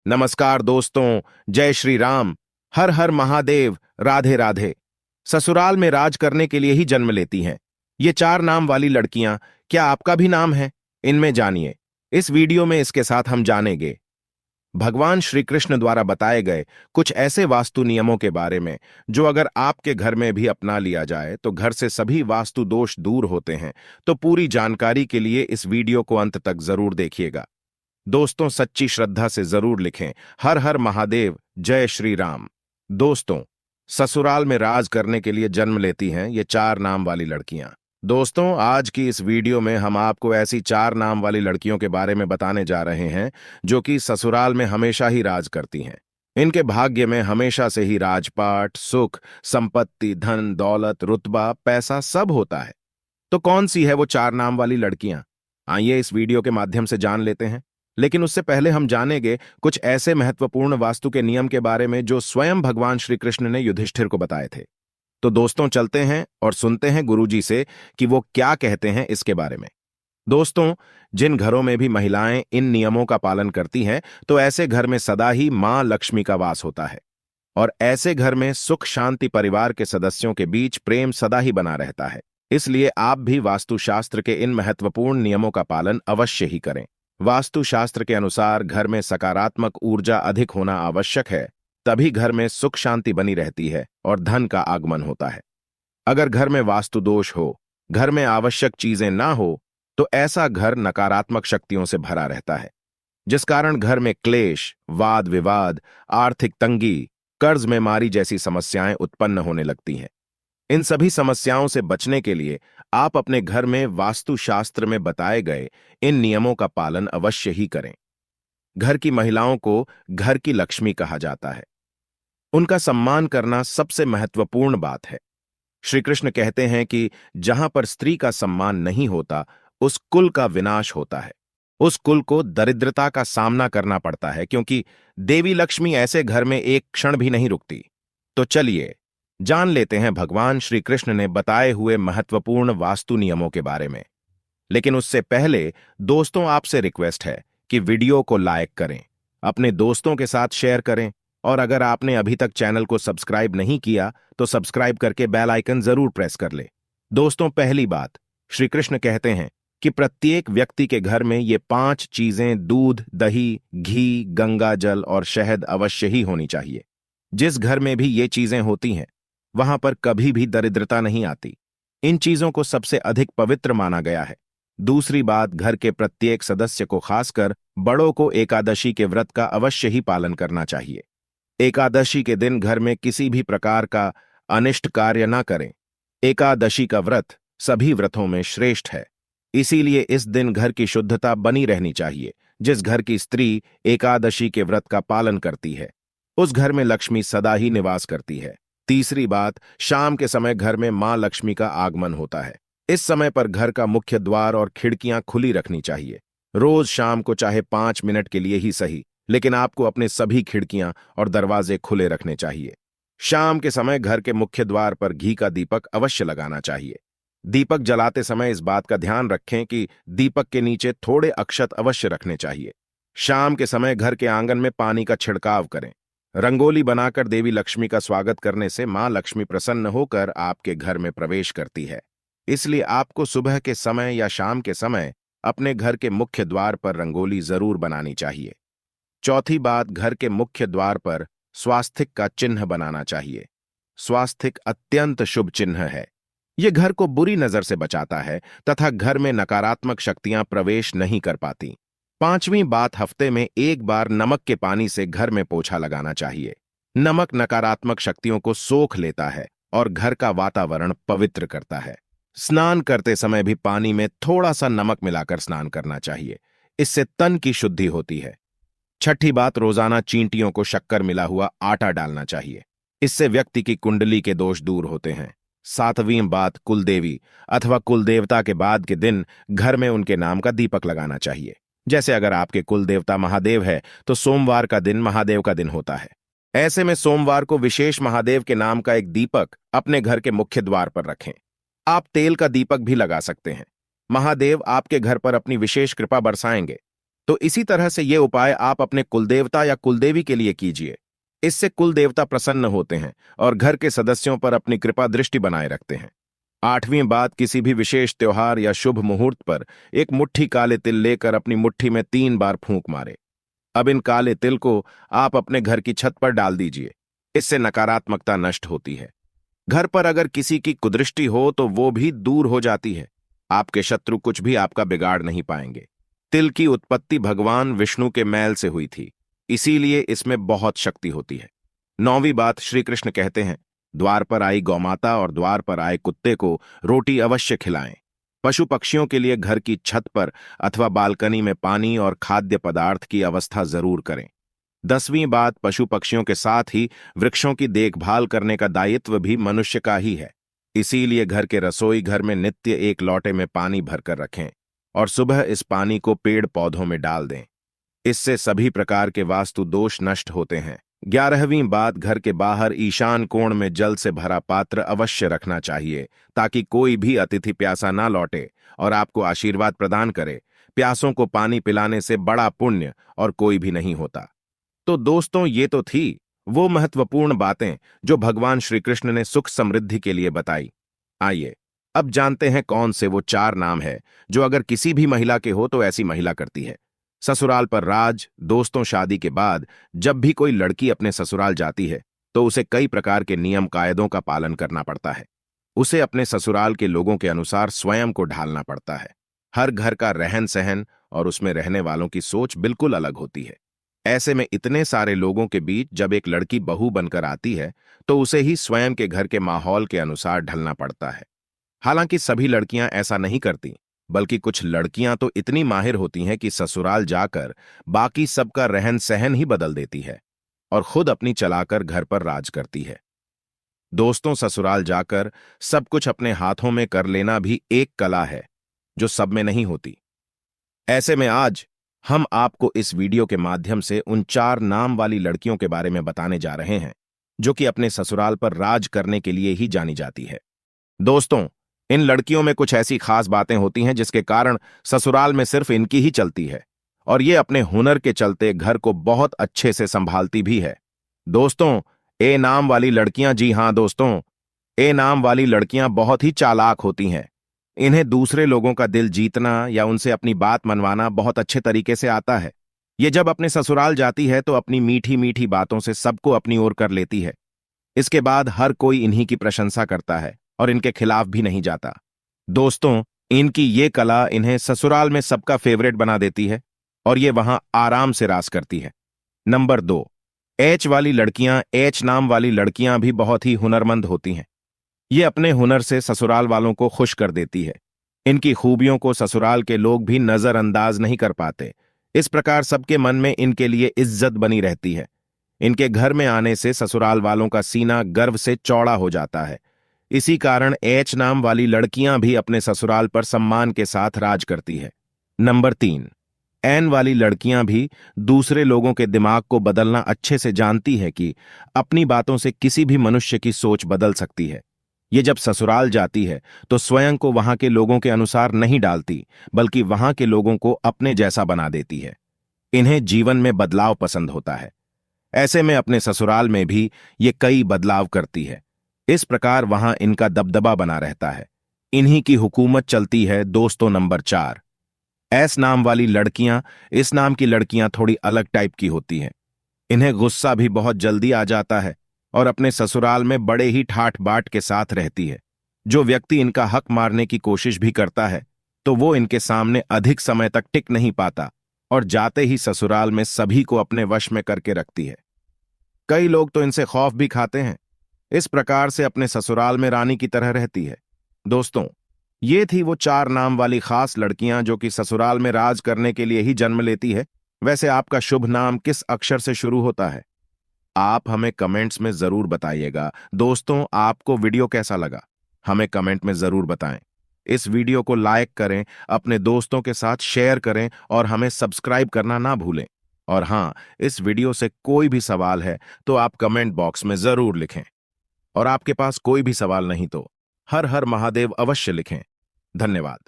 नमस्कार दोस्तों, जय श्री राम। हर हर महादेव। राधे राधे। ससुराल में राज करने के लिए ही जन्म लेती हैं ये चार नाम वाली लड़कियां। क्या आपका भी नाम है? इनमें जानिए। इस वीडियो में इसके साथ हम जानेंगे भगवान श्री कृष्ण द्वारा बताए गए कुछ ऐसे वास्तु नियमों के बारे में जो अगर आपके घर में भी अपना लिया जाए तो घर से सभी वास्तु दोष दूर होते हैं। तो पूरी जानकारी के लिए इस वीडियो को अंत तक जरूर देखिएगा। दोस्तों, सच्ची श्रद्धा से जरूर लिखें हर हर महादेव, जय श्री राम। दोस्तों, ससुराल में राज करने के लिए जन्म लेती हैं ये चार नाम वाली लड़कियां। दोस्तों, आज की इस वीडियो में हम आपको ऐसी चार नाम वाली लड़कियों के बारे में बताने जा रहे हैं जो कि ससुराल में हमेशा ही राज करती हैं। इनके भाग्य में हमेशा से ही राजपाट, सुख, संपत्ति, धन, दौलत, रुतबा, पैसा सब होता है। तो कौन सी है वो चार नाम वाली लड़कियां? आइए इस वीडियो के माध्यम से जान लेते हैं। लेकिन उससे पहले हम जानेंगे कुछ ऐसे महत्वपूर्ण वास्तु के नियम के बारे में जो स्वयं भगवान श्री कृष्ण ने युधिष्ठिर को बताए थे। तो दोस्तों, चलते हैं और सुनते हैं गुरुजी से कि वो क्या कहते हैं इसके बारे में। दोस्तों, जिन घरों में भी महिलाएं इन नियमों का पालन करती हैं तो ऐसे घर में सदा ही मां लक्ष्मी का वास होता है और ऐसे घर में सुख शांति, परिवार के सदस्यों के बीच प्रेम सदा ही बना रहता है। इसलिए आप भी वास्तुशास्त्र के इन महत्वपूर्ण नियमों का पालन अवश्य ही करें। वास्तुशास्त्र के अनुसार घर में सकारात्मक ऊर्जा अधिक होना आवश्यक है, तभी घर में सुख शांति बनी रहती है और धन का आगमन होता है। अगर घर में वास्तु दोष हो, घर में आवश्यक चीजें ना हो, तो ऐसा घर नकारात्मक शक्तियों से भरा रहता है, जिस कारण घर में क्लेश, वाद विवाद, आर्थिक तंगी, कर्ज में मारी जैसी समस्याएं उत्पन्न होने लगती हैं। इन सभी समस्याओं से बचने के लिए आप अपने घर में वास्तुशास्त्र में बताए गए इन नियमों का पालन अवश्य ही करें। घर की महिलाओं को घर की लक्ष्मी कहा जाता है। उनका सम्मान करना सबसे महत्वपूर्ण बात है। श्री कृष्ण कहते हैं कि जहां पर स्त्री का सम्मान नहीं होता, उस कुल का विनाश होता है। उस कुल को दरिद्रता का सामना करना पड़ता है, क्योंकि देवी लक्ष्मी ऐसे घर में एक क्षण भी नहीं रुकती। तो चलिए जान लेते हैं भगवान श्री कृष्ण ने बताए हुए महत्वपूर्ण वास्तु नियमों के बारे में। लेकिन उससे पहले दोस्तों, आपसे रिक्वेस्ट है कि वीडियो को लाइक करें, अपने दोस्तों के साथ शेयर करें और अगर आपने अभी तक चैनल को सब्सक्राइब नहीं किया तो सब्सक्राइब करके बेल आइकन जरूर प्रेस कर ले। दोस्तों, पहली बात, श्री कृष्ण कहते हैं कि प्रत्येक व्यक्ति के घर में ये 5 चीजें दूध, दही, घी, गंगा जल और शहद अवश्य ही होनी चाहिए। जिस घर में भी ये चीजें होती हैं वहां पर कभी भी दरिद्रता नहीं आती। इन चीजों को सबसे अधिक पवित्र माना गया है। दूसरी बात, घर के प्रत्येक सदस्य को, खासकर बड़ों को, एकादशी के व्रत का अवश्य ही पालन करना चाहिए। एकादशी के दिन घर में किसी भी प्रकार का अनिष्ट कार्य न करें। एकादशी का व्रत सभी व्रतों में श्रेष्ठ है, इसीलिए इस दिन घर की शुद्धता बनी रहनी चाहिए। जिस घर की स्त्री एकादशी के व्रत का पालन करती है उस घर में लक्ष्मी सदा ही निवास करती है। तीसरी बात, शाम के समय घर में मां लक्ष्मी का आगमन होता है। इस समय पर घर का मुख्य द्वार और खिड़कियां खुली रखनी चाहिए। रोज शाम को चाहे 5 मिनट के लिए ही सही, लेकिन आपको अपने सभी खिड़कियां और दरवाजे खुले रखने चाहिए। शाम के समय घर के मुख्य द्वार पर घी का दीपक अवश्य लगाना चाहिए। दीपक जलाते समय इस बात का ध्यान रखें कि दीपक के नीचे थोड़े अक्षत अवश्य रखने चाहिए। शाम के समय घर के आंगन में पानी का छिड़काव करें। रंगोली बनाकर देवी लक्ष्मी का स्वागत करने से मां लक्ष्मी प्रसन्न होकर आपके घर में प्रवेश करती है। इसलिए आपको सुबह के समय या शाम के समय अपने घर के मुख्य द्वार पर रंगोली जरूर बनानी चाहिए। चौथी बात, घर के मुख्य द्वार पर स्वास्तिक का चिन्ह बनाना चाहिए। स्वास्तिक अत्यंत शुभ चिन्ह है। यह घर को बुरी नजर से बचाता है तथा घर में नकारात्मक शक्तियां प्रवेश नहीं कर पाती। पांचवीं बात, हफ्ते में एक बार नमक के पानी से घर में पोछा लगाना चाहिए। नमक नकारात्मक शक्तियों को सोख लेता है और घर का वातावरण पवित्र करता है। स्नान करते समय भी पानी में थोड़ा सा नमक मिलाकर स्नान करना चाहिए। इससे तन की शुद्धि होती है। छठी बात, रोजाना चींटियों को शक्कर मिला हुआ आटा डालना चाहिए। इससे व्यक्ति की कुंडली के दोष दूर होते हैं। सातवीं बात, कुलदेवी अथवा कुलदेवता के बाद के दिन घर में उनके नाम का दीपक लगाना चाहिए। जैसे अगर आपके कुल देवता महादेव है तो सोमवार का दिन महादेव का दिन होता है। ऐसे में सोमवार को विशेष महादेव के नाम का एक दीपक अपने घर के मुख्य द्वार पर रखें। आप तेल का दीपक भी लगा सकते हैं। महादेव आपके घर पर अपनी विशेष कृपा बरसाएंगे। तो इसी तरह से ये उपाय आप अपने कुलदेवता या कुलदेवी के लिए कीजिए। इससे कुल देवता प्रसन्न होते हैं और घर के सदस्यों पर अपनी कृपा दृष्टि बनाए रखते हैं। 8वीं बात, किसी भी विशेष त्योहार या शुभ मुहूर्त पर एक मुट्ठी काले तिल लेकर अपनी मुट्ठी में 3 बार फूंक मारे। अब इन काले तिल को आप अपने घर की छत पर डाल दीजिए। इससे नकारात्मकता नष्ट होती है। घर पर अगर किसी की कुदृष्टि हो तो वो भी दूर हो जाती है। आपके शत्रु कुछ भी आपका बिगाड़ नहीं पाएंगे। तिल की उत्पत्ति भगवान विष्णु के मैल से हुई थी, इसीलिए इसमें बहुत शक्ति होती है। 9वीं बात, श्री कृष्ण कहते हैं, द्वार पर आई गौमाता और द्वार पर आए कुत्ते को रोटी अवश्य खिलाएं। पशु पक्षियों के लिए घर की छत पर अथवा बालकनी में पानी और खाद्य पदार्थ की व्यवस्था जरूर करें। 10वीं बात, पशु पक्षियों के साथ ही वृक्षों की देखभाल करने का दायित्व भी मनुष्य का ही है। इसीलिए घर के रसोई घर में नित्य एक लोटे में पानी भरकर रखें और सुबह इस पानी को पेड़ पौधों में डाल दें। इससे सभी प्रकार के वास्तु दोष नष्ट होते हैं। 11वीं बात, घर के बाहर ईशान कोण में जल से भरा पात्र अवश्य रखना चाहिए ताकि कोई भी अतिथि प्यासा ना लौटे और आपको आशीर्वाद प्रदान करे। प्यासों को पानी पिलाने से बड़ा पुण्य और कोई भी नहीं होता। तो दोस्तों, ये तो थी वो महत्वपूर्ण बातें जो भगवान श्री कृष्ण ने सुख समृद्धि के लिए बताई। आइए अब जानते हैं कौन से वो 4 नाम है जो अगर किसी भी महिला के हो तो ऐसी महिला करती है। ससुराल पर राज। दोस्तों, शादी के बाद जब भी कोई लड़की अपने ससुराल जाती है तो उसे कई प्रकार के नियम कायदों का पालन करना पड़ता है। उसे अपने ससुराल के लोगों के अनुसार स्वयं को ढालना पड़ता है। हर घर का रहन सहन और उसमें रहने वालों की सोच बिल्कुल अलग होती है। ऐसे में इतने सारे लोगों के बीच जब एक लड़की बहू बनकर आती है तो उसे ही स्वयं के घर के माहौल के अनुसार ढलना पड़ता है। हालांकि सभी लड़कियां ऐसा नहीं करती, बल्कि कुछ लड़कियां तो इतनी माहिर होती हैं कि ससुराल जाकर बाकी सबका रहन सहन ही बदल देती है और खुद अपनी चलाकर घर पर राज करती है। दोस्तों, ससुराल जाकर सब कुछ अपने हाथों में कर लेना भी एक कला है जो सब में नहीं होती। ऐसे में आज हम आपको इस वीडियो के माध्यम से उन 4 नाम वाली लड़कियों के बारे में बताने जा रहे हैं जो कि अपने ससुराल पर राज करने के लिए ही जानी जाती है। दोस्तों, इन लड़कियों में कुछ ऐसी खास बातें होती हैं जिसके कारण ससुराल में सिर्फ इनकी ही चलती है और ये अपने हुनर के चलते घर को बहुत अच्छे से संभालती भी है। दोस्तों, ए नाम वाली लड़कियां, जी हां दोस्तों, ए नाम वाली लड़कियां बहुत ही चालाक होती हैं। इन्हें दूसरे लोगों का दिल जीतना या उनसे अपनी बात मनवाना बहुत अच्छे तरीके से आता है। ये जब अपने ससुराल जाती है तो अपनी मीठी मीठी बातों से सबको अपनी ओर कर लेती है। इसके बाद हर कोई इन्हीं की प्रशंसा करता है और इनके खिलाफ भी नहीं जाता। दोस्तों, इनकी ये कला इन्हें ससुराल में सबका फेवरेट बना देती है और ये वहां आराम से राज करती है। नंबर 2, एच वाली लड़कियां। एच नाम वाली लड़कियां भी बहुत ही हुनरमंद होती हैं। ये अपने हुनर से ससुराल वालों को खुश कर देती है। इनकी खूबियों को ससुराल के लोग भी नजरअंदाज नहीं कर पाते। इस प्रकार सबके मन में इनके लिए इज्जत बनी रहती है। इनके घर में आने से ससुराल वालों का सीना गर्व से चौड़ा हो जाता है। इसी कारण एच नाम वाली लड़कियां भी अपने ससुराल पर सम्मान के साथ राज करती है। नंबर 3, एन वाली लड़कियां भी दूसरे लोगों के दिमाग को बदलना अच्छे से जानती है कि अपनी बातों से किसी भी मनुष्य की सोच बदल सकती है। ये जब ससुराल जाती है तो स्वयं को वहां के लोगों के अनुसार नहीं डालती, बल्कि वहां के लोगों को अपने जैसा बना देती है। इन्हें जीवन में बदलाव पसंद होता है। ऐसे में अपने ससुराल में भी ये कई बदलाव करती है। इस प्रकार वहां इनका दबदबा बना रहता है। इन्हीं की हुकूमत चलती है। दोस्तों, नंबर 4, एस नाम वाली लड़कियां। इस नाम की लड़कियां थोड़ी अलग टाइप की होती हैं। इन्हें गुस्सा भी बहुत जल्दी आ जाता है और अपने ससुराल में बड़े ही ठाठ बाट के साथ रहती है। जो व्यक्ति इनका हक मारने की कोशिश भी करता है तो वो इनके सामने अधिक समय तक टिक नहीं पाता और जाते ही ससुराल में सभी को अपने वश में करके रखती है। कई लोग तो इनसे खौफ भी खाते हैं। इस प्रकार से अपने ससुराल में रानी की तरह रहती है। दोस्तों, ये थी वो 4 नाम वाली खास लड़कियां जो कि ससुराल में राज करने के लिए ही जन्म लेती है। वैसे आपका शुभ नाम किस अक्षर से शुरू होता है? आप हमें कमेंट्स में जरूर बताइएगा। दोस्तों, आपको वीडियो कैसा लगा हमें कमेंट में जरूर बताएं। इस वीडियो को लाइक करें, अपने दोस्तों के साथ शेयर करें और हमें सब्सक्राइब करना ना भूलें। और हां, इस वीडियो से कोई भी सवाल है तो आप कमेंट बॉक्स में जरूर लिखें। और आपके पास कोई भी सवाल नहीं तो हर हर महादेव अवश्य लिखें। धन्यवाद।